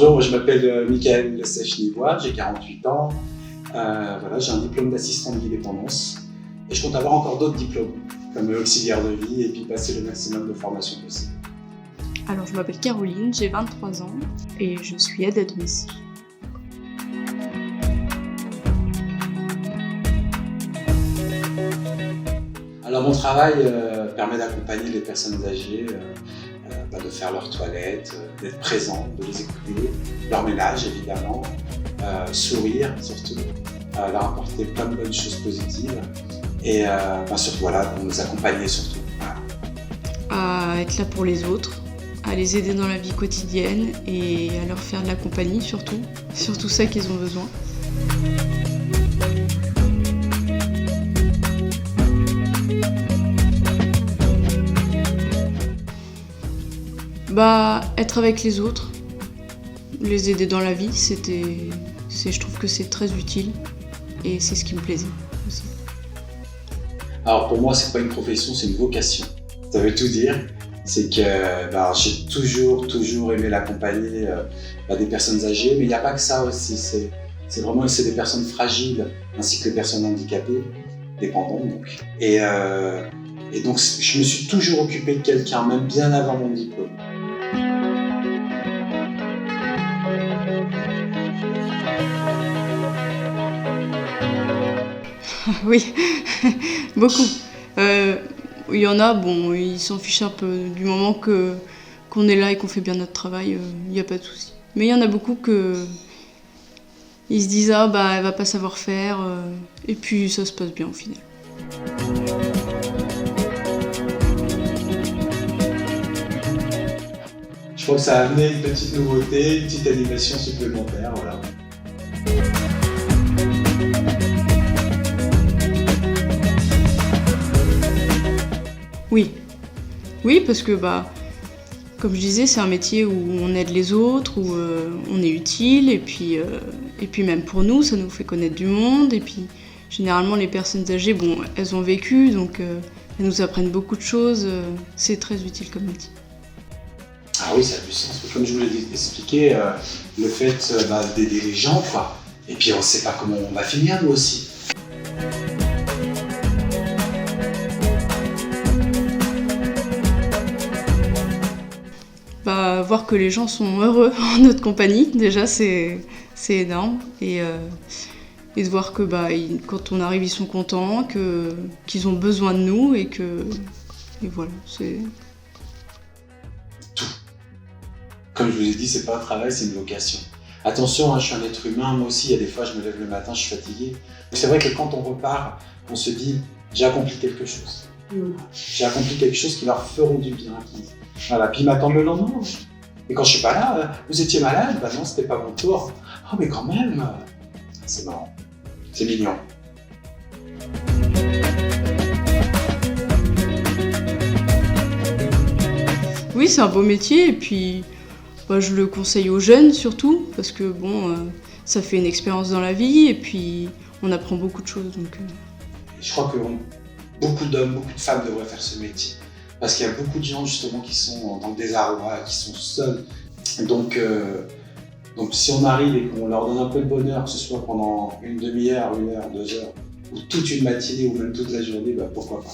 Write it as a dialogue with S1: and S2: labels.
S1: bonjour, je m'appelle Michael Sechnivois, j'ai 48 ans. Voilà, j'ai un diplôme d'assistant de vie dépendance et je compte avoir encore d'autres diplômes, comme auxiliaire de vie et puis passer le maximum de formations possible.
S2: Alors, je m'appelle Caroline, j'ai 23 ans et je suis aide à domicile.
S1: Alors, mon travail permet d'accompagner les personnes âgées, de faire leurs toilettes, d'être présent, de les écouter, leur ménage évidemment, sourire surtout, leur apporter plein de bonnes choses positives et surtout voilà, pour nous accompagner surtout. Voilà.
S2: À être là pour les autres, à les aider dans la vie quotidienne et à leur faire de la compagnie surtout ça qu'ils ont besoin. Être avec les autres, les aider dans la vie, je trouve que c'est très utile et c'est ce qui me plaisait aussi.
S1: Alors pour moi, c'est pas une profession, c'est une vocation. Ça veut tout dire. C'est que j'ai toujours aimé l'accompagner des personnes âgées, mais il n'y a pas que ça aussi. C'est vraiment des personnes fragiles ainsi que les personnes handicapées, dépendantes donc. Et donc je me suis toujours occupé de quelqu'un, même bien avant mon diplôme.
S2: Oui, beaucoup. Il y en a, ils s'en fichent un peu du moment qu'on est là et qu'on fait bien notre travail, il n'y a pas de souci. Mais il y en a beaucoup ils se disent elle va pas savoir faire, et puis ça se passe bien au final.
S1: Je crois que ça a amené une petite nouveauté, une petite animation supplémentaire, voilà.
S2: Oui, parce que comme je disais, c'est un métier où on aide les autres, où on est utile, et puis même pour nous, ça nous fait connaître du monde, et puis généralement les personnes âgées, elles ont vécu, donc elles nous apprennent beaucoup de choses, c'est très utile comme métier.
S1: Ah oui, ça a du sens, comme je vous l'ai expliqué, le fait d'aider les gens, quoi. Et puis on ne sait pas comment on va finir nous aussi.
S2: Voir que les gens sont heureux en notre compagnie, déjà c'est énorme. Et de voir que quand on arrive, ils sont contents, qu'ils ont besoin de nous et voilà, c'est...
S1: Tout. Comme je vous ai dit, c'est pas un travail, c'est une vocation. Attention, je suis un être humain, moi aussi, il y a des fois, je me lève le matin, je suis fatigué. C'est vrai que quand on repart, on se dit, j'ai accompli quelque chose. J'ai accompli quelque chose qui leur feront du bien. Voilà, puis ils m'attendent le lendemain. Et quand je suis pas là, vous étiez malade? Non, c'était pas mon tour. Oh, mais quand même, c'est marrant. C'est mignon.
S2: Oui, c'est un beau métier, et puis je le conseille aux jeunes surtout, parce que ça fait une expérience dans la vie, et puis on apprend beaucoup de choses. Donc,
S1: Je crois que beaucoup d'hommes, beaucoup de femmes devraient faire ce métier. Parce qu'il y a beaucoup de gens justement qui sont dans le désarroi, qui sont seuls. Donc si on arrive et qu'on leur donne un peu de bonheur, que ce soit pendant une demi-heure, 1 heure, 2 heures, ou toute une matinée, ou même toute la journée, pourquoi pas.